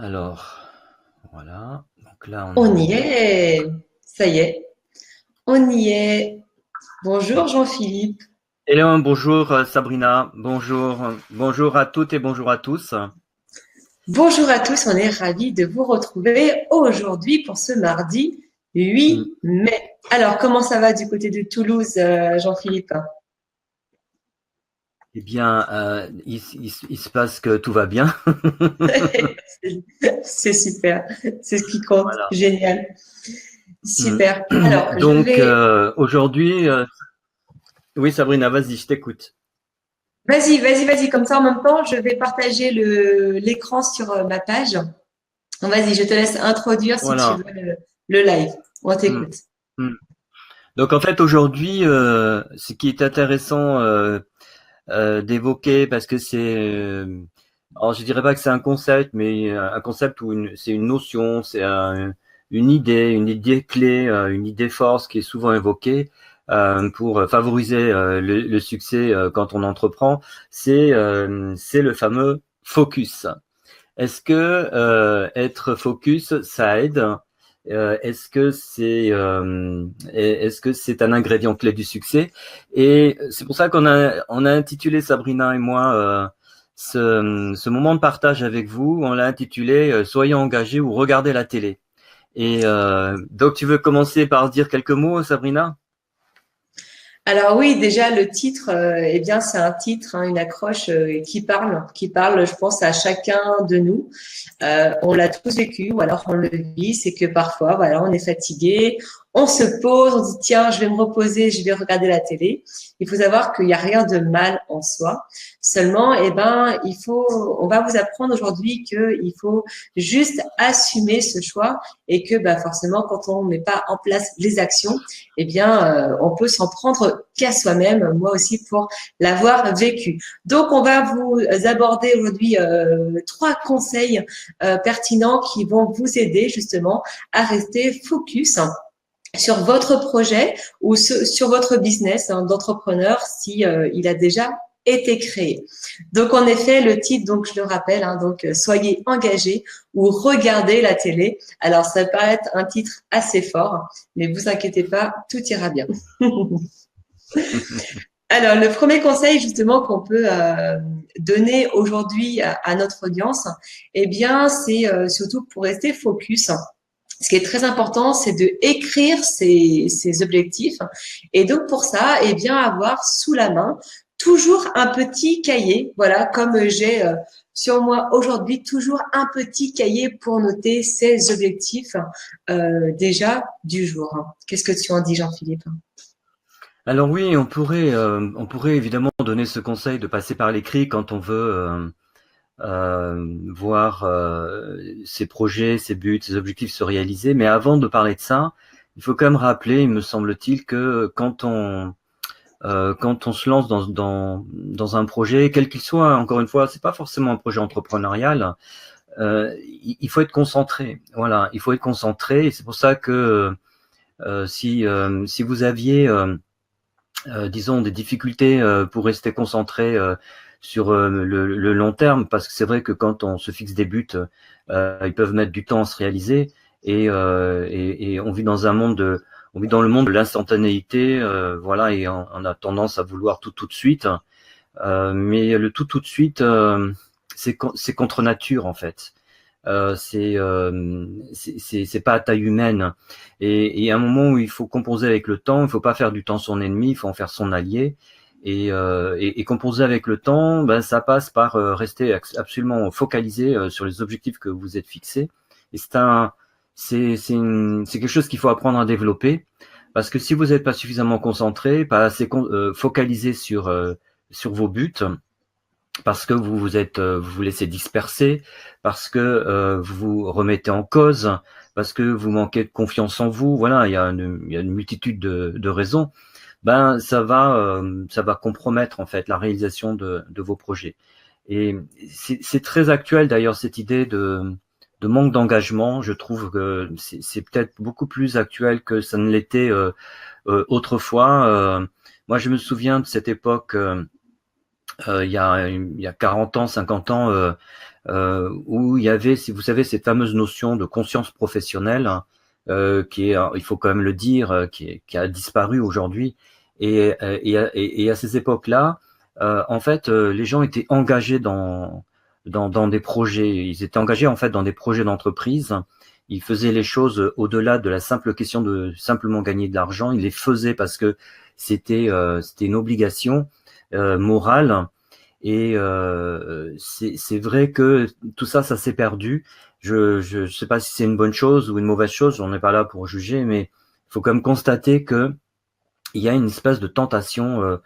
Alors, voilà. Donc là, on est On en y direct. est, ça y est, on y est. Bonjour Jean-Philippe. Hello, bonjour Sabrina. Bonjour à toutes et bonjour à tous. Bonjour à tous, on est ravis de vous retrouver aujourd'hui pour ce mardi Mm. 8 mai. Alors, comment ça va du côté de Toulouse, Jean-Philippe? Eh bien, il se passe que tout va bien. C'est super, c'est ce qui compte, Voilà. génial, Mm. super. Alors, je Donc, vais, aujourd'hui, oui Sabrina, vas-y, je t'écoute. vas-y, comme ça en même temps, je vais partager l'écran sur ma page. Vas-y, je te laisse introduire si tu Voilà. veux le live. On Mm. t'écoute. Mm. Donc, en fait, aujourd'hui, ce qui est intéressant d'évoquer, parce que alors je dirais pas que c'est un concept, mais un concept ou c'est une notion, une idée clé, une idée force qui est souvent évoquée pour favoriser le succès quand on entreprend, c'est le fameux focus. Est-ce que être focus, ça aide? Est-ce que c'est un ingrédient clé du succès? Et c'est pour ça on a intitulé Sabrina et moi ce moment de partage avec vous. On l'a intitulé Soyez engagés ou regardez la télé. Et donc tu veux commencer par dire quelques mots, Sabrina? Alors oui, déjà le titre, eh bien c'est un titre, hein, une accroche qui parle, je pense, à chacun de nous. On l'a tous vécu, ou alors on le vit, c'est que parfois, voilà, on est fatigué, on se pose, on dit tiens, je vais me reposer, je vais regarder la télé. Il faut savoir qu'il n'y a rien de mal en soi. Seulement, eh ben, on va vous apprendre aujourd'hui qu'il faut juste assumer ce choix et que, bah, forcément, quand on ne met pas en place les actions, eh bien, on peut s'en prendre qu'à soi-même, moi aussi, pour l'avoir vécu. Donc, on va vous aborder aujourd'hui trois conseils pertinents qui vont vous aider justement à rester focus sur votre projet ou sur votre business d'entrepreneur si il a déjà été créé. Donc en effet, le titre, donc je le rappelle, donc soyez engagés ou regardez la télé. Alors ça paraît être un titre assez fort, mais vous inquiétez pas, tout ira bien. Alors le premier conseil justement qu'on peut donner aujourd'hui à notre audience, eh bien c'est surtout pour rester focus. Ce qui est très important, c'est de écrire ses objectifs. Et donc pour ça, eh bien avoir sous la main toujours un petit cahier. Voilà, comme j'ai sur moi aujourd'hui toujours un petit cahier pour noter ses objectifs déjà du jour. Qu'est-ce que tu en dis, Jean-Philippe? Alors oui, on pourrait évidemment donner ce conseil de passer par l'écrit quand on veut voir ses projets, ses buts, ses objectifs se réaliser. Mais avant de parler de ça, il faut quand même rappeler, il me semble-t-il, que quand on se lance dans un projet, quel qu'il soit, encore une fois, c'est pas forcément un projet entrepreneurial, il faut être concentré. Voilà, il faut être concentré. Et c'est pour ça que si vous aviez disons, des difficultés pour rester concentré sur le long terme, parce que c'est vrai que quand on se fixe des buts, ils peuvent mettre du temps à se réaliser, et on vit dans on vit dans le monde de l'instantanéité, voilà, et on a tendance à vouloir tout de suite, mais le tout de suite, c'est contre nature en fait. C'est pas à taille humaine. Et à un moment où il faut composer avec le temps, il faut pas faire du temps son ennemi, il faut en faire son allié. Et composer avec le temps, ben, ça passe par rester absolument focalisé sur les objectifs que vous êtes fixés. Et c'est quelque chose qu'il faut apprendre à développer, parce que si vous n'êtes pas suffisamment concentré, pas assez focalisé sur vos buts, parce que vous vous laissez disperser, parce que vous vous remettez en cause, parce que vous manquez de confiance en vous. Voilà, il y a une multitude de raisons. Ben, ça va compromettre en fait la réalisation de vos projets. Et c'est très actuel d'ailleurs cette idée de manque d'engagement. Je trouve que c'est peut-être beaucoup plus actuel que ça ne l'était autrefois. Moi, je me souviens de cette époque. Il y a 40 ans, 50 ans, où il y avait, si vous savez, cette fameuse notion de conscience professionnelle, qui est, il faut quand même le dire, qui a disparu aujourd'hui. Et à ces époques-là, en fait, les gens étaient engagés dans des projets. Ils étaient engagés en fait dans des projets d'entreprise. Ils faisaient les choses au-delà de la simple question de simplement gagner de l'argent. Ils les faisaient parce que c'était une obligation morale. Et c'est vrai que tout ça, ça s'est perdu. Je sais pas si c'est une bonne chose ou une mauvaise chose. On n'est pas là pour juger, mais il faut quand même constater que il y a une espèce de tentation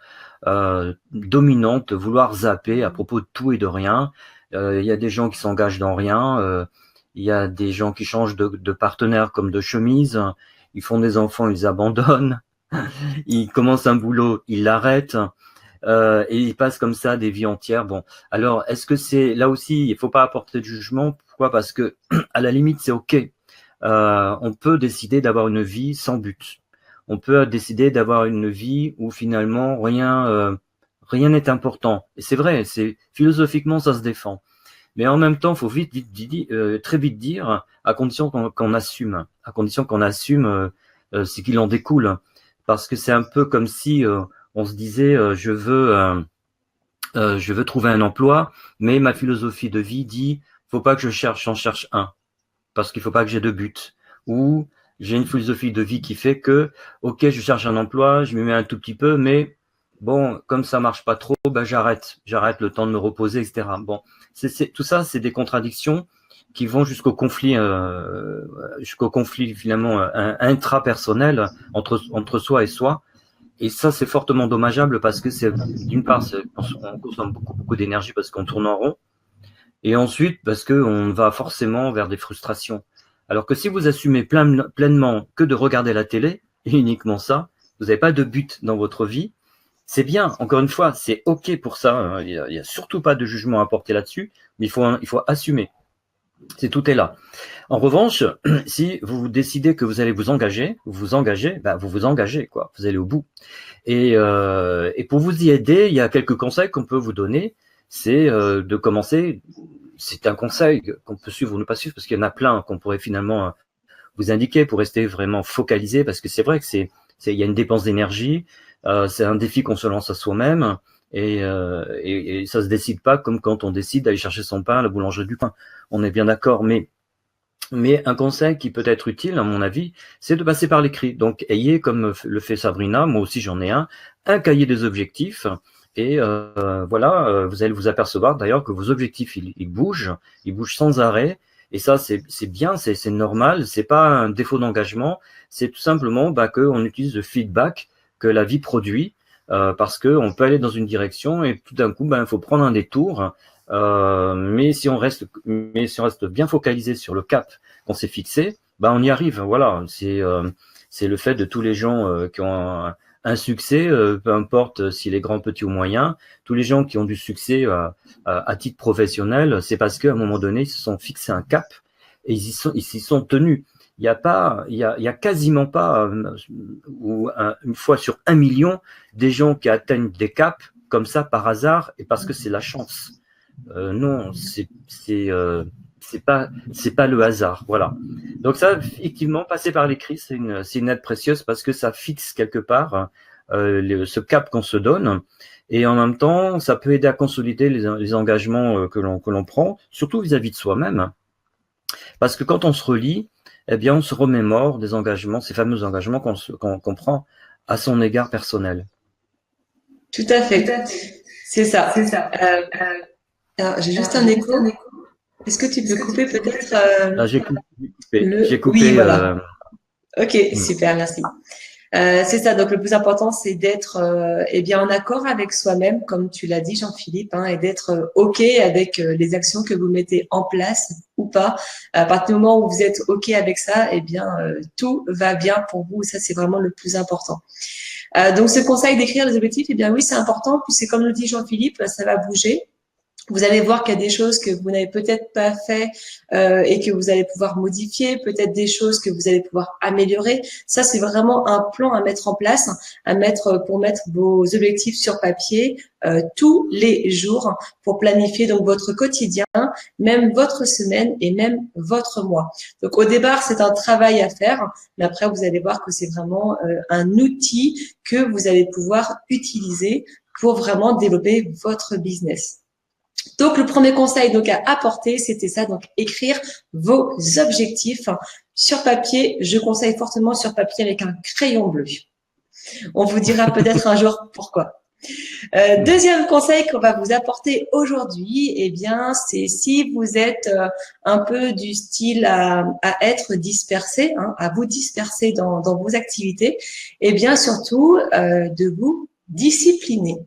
dominante de vouloir zapper à propos de tout et de rien. Il y a des gens qui s'engagent dans rien. Il y a des gens qui changent de partenaire comme de chemise. Ils font des enfants, ils abandonnent. Ils commencent un boulot, ils l'arrêtent. Et ils passent comme ça des vies entières. Bon, alors est-ce que c'est là aussi, il faut pas apporter de jugement. Pourquoi? Parce que à la limite, c'est ok. On peut décider d'avoir une vie sans but. On peut décider d'avoir une vie où finalement rien n'est important. Et c'est vrai, c'est philosophiquement ça se défend. Mais en même temps, il faut très vite dire, à condition qu'on assume, à condition qu'on assume ce qu'il en découle, parce que c'est un peu comme si on se disait, je veux trouver un emploi, mais ma philosophie de vie dit, faut pas que j'en cherche un, parce qu'il faut pas que j'ai de but. Ou j'ai une philosophie de vie qui fait que, ok, je cherche un emploi, je m'y mets un tout petit peu, mais bon, comme ça marche pas trop, ben j'arrête le temps de me reposer, etc. Bon, tout ça, c'est des contradictions qui vont jusqu'au conflit finalement intrapersonnel entre soi et soi. Et ça, c'est fortement dommageable parce que d'une part, on consomme beaucoup d'énergie parce qu'on tourne en rond, et ensuite parce qu'on va forcément vers des frustrations. Alors que si vous assumez pleinement que de regarder la télé, et uniquement ça, vous n'avez pas de but dans votre vie, c'est bien, encore une fois, c'est ok pour ça, hein. Il y a surtout pas de jugement à porter là-dessus, mais il faut assumer. Tout est là. En revanche, si vous décidez que vous allez vous engagez, ben vous vous engagez, quoi. Vous allez au bout. Et pour vous y aider, il y a quelques conseils qu'on peut vous donner. C'est de commencer. C'est un conseil qu'on peut suivre ou ne pas suivre, parce qu'il y en a plein qu'on pourrait finalement vous indiquer pour rester vraiment focalisé, parce que c'est vrai que il y a une dépense d'énergie. C'est un défi qu'on se lance à soi-même. Et ça se décide pas comme quand on décide d'aller chercher son pain à la boulangerie du pain. On est bien d'accord, mais un conseil qui peut être utile, à mon avis, c'est de passer par l'écrit. Donc, ayez, comme le fait Sabrina, moi aussi j'en ai un cahier des objectifs. Et voilà, vous allez vous apercevoir d'ailleurs que vos objectifs, ils bougent sans arrêt. Et ça, c'est bien, c'est normal. C'est pas un défaut d'engagement. C'est tout simplement qu'on utilise le feedback que la vie produit. Parce que on peut aller dans une direction et tout d'un coup, il faut prendre un détour. Mais si on reste bien focalisé sur le cap qu'on s'est fixé, on y arrive. Voilà, c'est le fait de tous les gens qui ont un succès, peu importe s'il est grand, petit ou moyen. Tous les gens qui ont du succès à titre professionnel, c'est parce qu'à un moment donné, ils se sont fixés un cap et ils s'y sont tenus. Il y a quasiment pas, ou une fois sur 1 million, des gens qui atteignent des caps comme ça par hasard et parce que c'est la chance. Non, c'est pas le hasard, voilà. Donc ça, effectivement, passer par l'écrit, c'est une aide précieuse parce que ça fixe quelque part ce cap qu'on se donne, et en même temps, ça peut aider à consolider les engagements que l'on prend, surtout vis-à-vis de soi-même, parce que quand on se relie, eh bien, on se remémore des engagements, ces fameux engagements qu'on prend à son égard personnel. Tout à fait. C'est ça. Alors, j'ai juste un écho. Est-ce que tu peux couper peut-être J'ai coupé. J'ai coupé. Oui, voilà. Ok, super, merci. C'est ça. Donc, le plus important, c'est d'être bien en accord avec soi-même, comme tu l'as dit, Jean-Philippe, et d'être ok avec les actions que vous mettez en place ou pas. À partir du moment où vous êtes ok avec ça, tout va bien pour vous. Ça, c'est vraiment le plus important. Donc, ce conseil d'écrire les objectifs, oui, c'est important. Puis, c'est comme le dit Jean-Philippe, ça va bouger. Vous allez voir qu'il y a des choses que vous n'avez peut-être pas fait et que vous allez pouvoir modifier, peut-être des choses que vous allez pouvoir améliorer. Ça, c'est vraiment un plan à mettre en place, à mettre pour mettre vos objectifs sur papier tous les jours pour planifier donc votre quotidien, même votre semaine et même votre mois. Donc au départ, c'est un travail à faire, mais après vous allez voir que c'est vraiment un outil que vous allez pouvoir utiliser pour vraiment développer votre business. Donc, le premier conseil donc à apporter, c'était ça, donc écrire vos objectifs sur papier. Je conseille fortement sur papier avec un crayon bleu. On vous dira peut-être un jour pourquoi. Deuxième conseil qu'on va vous apporter aujourd'hui, eh bien, c'est si vous êtes un peu du style à être dispersé, à vous disperser dans vos activités, eh bien, surtout de vous discipliner.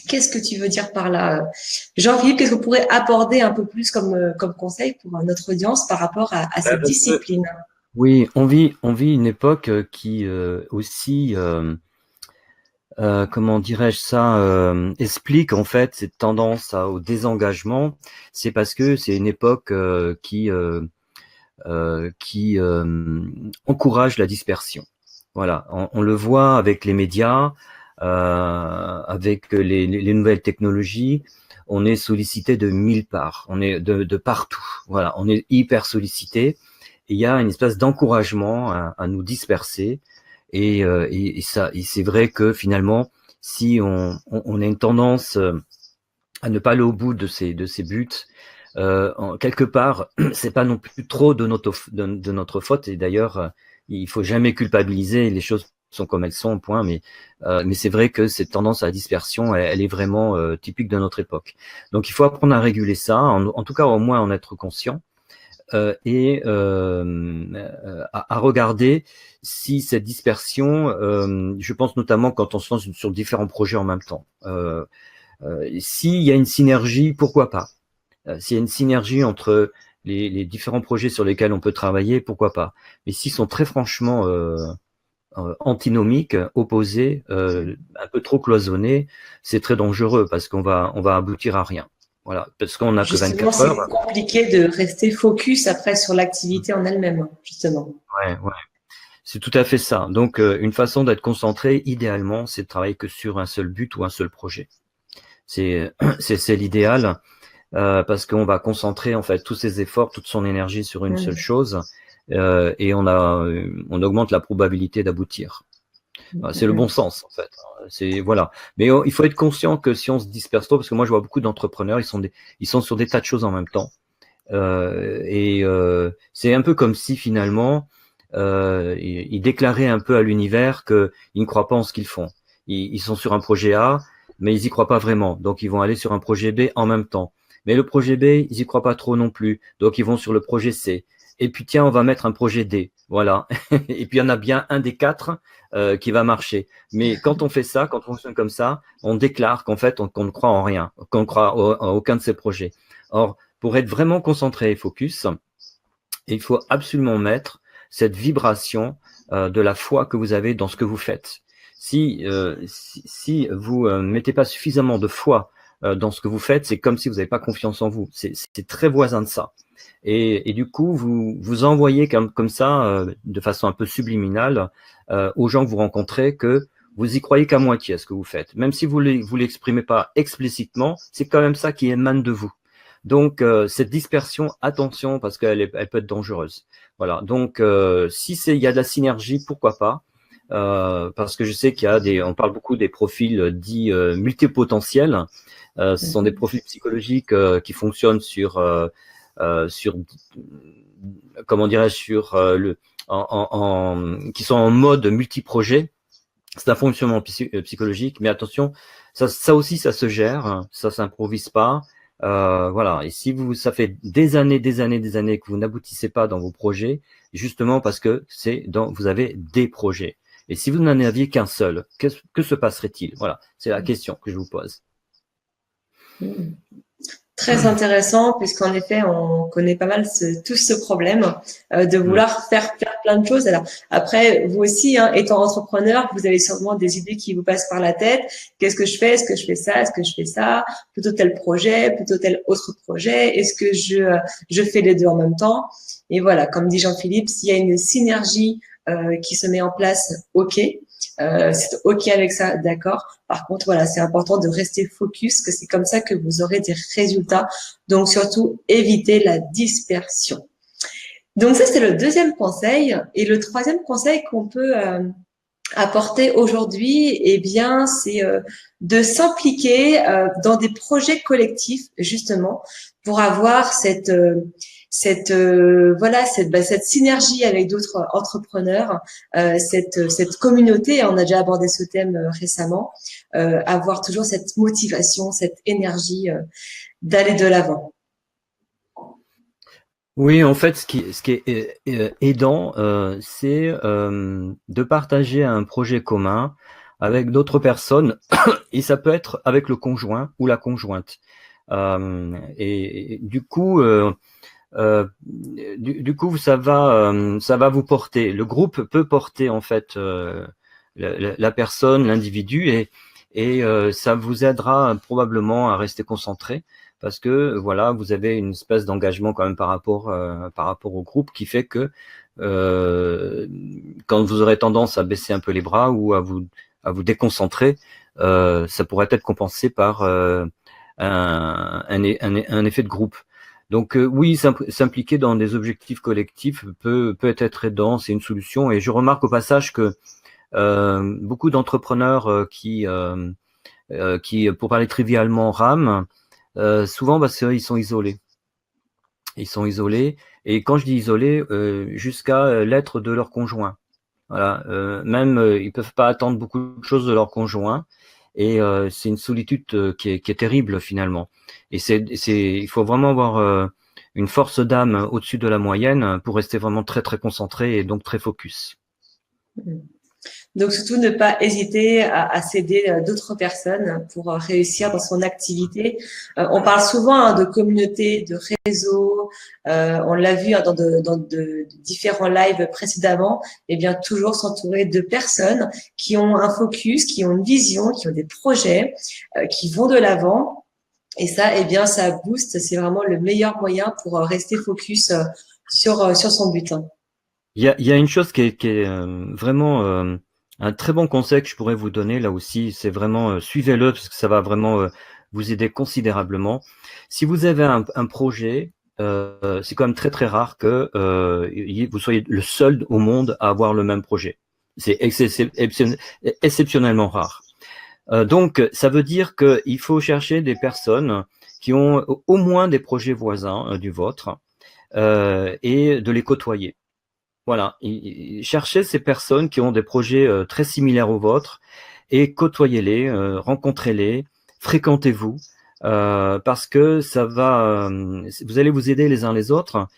Qu'est-ce que tu veux dire par là, Jean-Philippe? Qu'est-ce que vous pourrez aborder un peu plus comme conseil pour notre audience par rapport à cette discipline? Oui, on vit une époque qui aussi, comment dirais-je ça, explique en fait cette tendance au désengagement. C'est parce que c'est une époque qui encourage la dispersion. Voilà, on le voit avec les médias, avec les nouvelles technologies. On est sollicité de mille parts, on est de partout. Voilà, on est hyper sollicité. Et il y a une espèce d'encouragement à nous disperser. Et c'est vrai que finalement, si on a une tendance à ne pas aller au bout de ces buts, quelque part, c'est pas non plus trop de notre faute. Et d'ailleurs, il faut jamais culpabiliser. Les choses sont comme elles sont, point. Mais c'est vrai que cette tendance à la dispersion, elle est vraiment typique de notre époque. Donc, il faut apprendre à réguler ça. En tout cas, au moins en être conscient. Et à regarder si cette dispersion, je pense notamment quand on se lance sur différents projets en même temps, s'il y a une synergie, pourquoi pas? S'il y a une synergie entre les différents projets sur lesquels on peut travailler, pourquoi pas? Mais s'ils sont très franchement antinomiques, opposés, un peu trop cloisonnés, c'est très dangereux parce qu'on va aboutir à rien. Voilà, parce qu'on n'a que Justement, 24 c'est heures. compliqué de rester focus après sur l'activité en elle-même, justement. Ouais, ouais. C'est tout à fait ça. Donc, une façon d'être concentré, idéalement, c'est de travailler que sur un seul but ou un seul projet. C'est l'idéal parce qu'on va concentrer en fait tous ses efforts, toute son énergie sur une seule chose et on augmente la probabilité d'aboutir. C'est le bon sens en fait. C'est voilà. Mais il faut être conscient que si on se disperse trop, parce que moi je vois beaucoup d'entrepreneurs, ils sont sur des tas de choses en même temps. C'est un peu comme si finalement ils déclaraient un peu à l'univers qu'ils ne croient pas en ce qu'ils font. Ils sont sur un projet A, mais ils y croient pas vraiment. Donc ils vont aller sur un projet B en même temps. Mais le projet B, ils y croient pas trop non plus. Donc ils vont sur le projet C. Et puis tiens, on va mettre un projet D. Voilà. Et puis il y en a bien un des quatre qui va marcher. Mais quand on fait ça, quand on fonctionne comme ça, on déclare qu'en fait qu'on ne croit en rien, qu'on ne croit à aucun de ces projets. Or, pour être vraiment concentré et focus, il faut absolument mettre cette vibration de la foi que vous avez dans ce que vous faites. Si vous mettez pas suffisamment de foi dans ce que vous faites, c'est comme si vous n'avez pas confiance en vous. C'est très voisin de ça. Et du coup, vous envoyez comme ça, de façon un peu subliminale, aux gens que vous rencontrez que vous y croyez qu'à moitié à ce que vous faites. Même si vous l'exprimez pas explicitement, c'est quand même ça qui émane de vous. Donc, cette dispersion, attention, parce elle peut être dangereuse. Voilà. Donc, si il y a de la synergie, pourquoi pas? Parce que je sais qu'il y a on parle beaucoup des profils dits multipotentiels. Ce sont des profils psychologiques qui fonctionnent sur comment dirais-je, qui sont en mode multiprojet. C'est un fonctionnement psychologique, mais attention, ça aussi, ça se gère, ça s'improvise pas. Voilà. Et si ça fait des années que vous n'aboutissez pas dans vos projets, justement parce que vous avez des projets. Et si vous n'en aviez qu'un seul, que se passerait-il? Voilà, c'est la question que je vous pose. Très intéressant, puisqu'en effet, on connaît pas mal tout ce problème de vouloir faire plein de choses. Alors après, vous aussi, hein, étant entrepreneur, vous avez sûrement des idées qui vous passent par la tête. Qu'est-ce que je fais? Est-ce que je fais ça? Est-ce que je fais ça? Plutôt tel projet, plutôt tel autre projet. Est-ce que je fais les deux en même temps? Et voilà, comme dit Jean-Philippe, s'il y a une synergie qui se met en place, ok. C'est ok avec ça, d'accord. Par contre, voilà, c'est important de rester focus, que c'est comme ça que vous aurez des résultats. Donc, surtout, évitez la dispersion. Donc, ça, c'est le deuxième conseil. Et le troisième conseil qu'on peut apporter aujourd'hui, eh bien, c'est de s'impliquer dans des projets collectifs, justement, pour avoir cette synergie avec d'autres entrepreneurs, cette communauté. On a déjà abordé ce thème récemment. Avoir toujours cette motivation, cette énergie d'aller de l'avant. Oui, en fait, ce qui est aidant, c'est de partager un projet commun avec d'autres personnes, et ça peut être avec le conjoint ou la conjointe. Et du coup, ça va vous porter. Le groupe peut porter en fait la personne, l'individu, et ça vous aidera probablement à rester concentré. Parce que voilà, vous avez une espèce d'engagement quand même par rapport au groupe qui fait que quand vous aurez tendance à baisser un peu les bras ou à vous déconcentrer, ça pourrait être compensé par un effet de groupe. Donc oui, s'impliquer dans des objectifs collectifs peut être aidant, c'est une solution. Et je remarque au passage que beaucoup d'entrepreneurs qui, pour parler trivialement, rament. Souvent, ils sont isolés. Ils sont isolés. Et quand je dis isolés, jusqu'à l'être de leur conjoint. Voilà. Même, ils peuvent pas attendre beaucoup de choses de leur conjoint. Et c'est une solitude qui est terrible finalement. Et il faut vraiment avoir une force d'âme au-dessus de la moyenne pour rester vraiment très très concentré et donc très focus. Donc, surtout ne pas hésiter à s'aider d'autres personnes pour réussir dans son activité. On parle souvent de communauté, de réseau. On l'a vu dans de différents lives précédemment. Eh bien, toujours s'entourer de personnes qui ont un focus, qui ont une vision, qui ont des projets, qui vont de l'avant. Et ça, eh bien, ça booste. C'est vraiment le meilleur moyen pour rester focus sur son but. Il y a une chose qui est vraiment un très bon conseil que je pourrais vous donner là aussi, c'est vraiment suivez-le parce que ça va vraiment vous aider considérablement. Si vous avez un projet, c'est quand même très très rare que vous soyez le seul au monde à avoir le même projet. C'est exceptionnellement rare. Donc, ça veut dire qu'il faut chercher des personnes qui ont au moins des projets voisins du vôtre et de les côtoyer. Voilà, cherchez ces personnes qui ont des projets très similaires aux vôtres et côtoyez-les, rencontrez-les, fréquentez-vous, parce que vous allez vous aider les uns les autres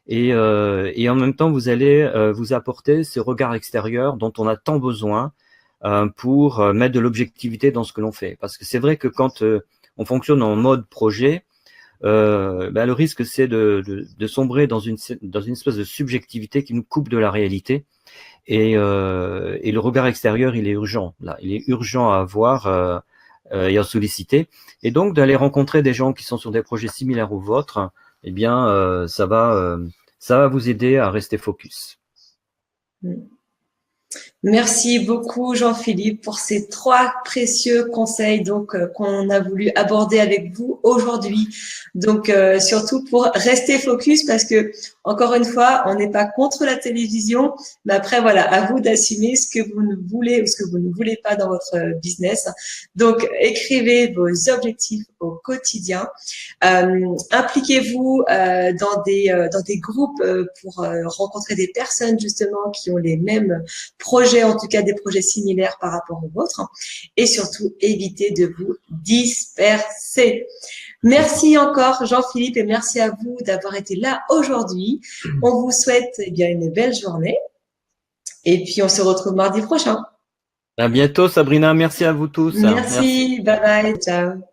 et en même temps vous allez vous apporter ce regard extérieur dont on a tant besoin pour mettre de l'objectivité dans ce que l'on fait. Parce que c'est vrai que quand on fonctionne en mode projet, le risque c'est de sombrer dans une espèce de subjectivité qui nous coupe de la réalité et le regard extérieur il est urgent là, il est urgent à avoir et à solliciter, et donc d'aller rencontrer des gens qui sont sur des projets similaires aux vôtres, eh bien ça va vous aider à rester focus. Merci beaucoup Jean-Philippe pour ces 3 précieux conseils qu'on a voulu aborder avec vous aujourd'hui. Donc surtout pour rester focus, parce que encore une fois, on n'est pas contre la télévision, mais après voilà, à vous d'assumer ce que vous ne voulez ou ce que vous ne voulez pas dans votre business. Donc écrivez vos objectifs au quotidien. Impliquez-vous dans des groupes pour rencontrer des personnes justement qui ont les mêmes projets, en tout cas des projets similaires par rapport aux vôtres, et surtout évitez de vous disperser. Merci encore Jean-Philippe et merci à vous d'avoir été là aujourd'hui. On vous souhaite bien une belle journée et puis on se retrouve mardi prochain. À bientôt Sabrina, merci à vous tous. Merci. Bye bye, ciao.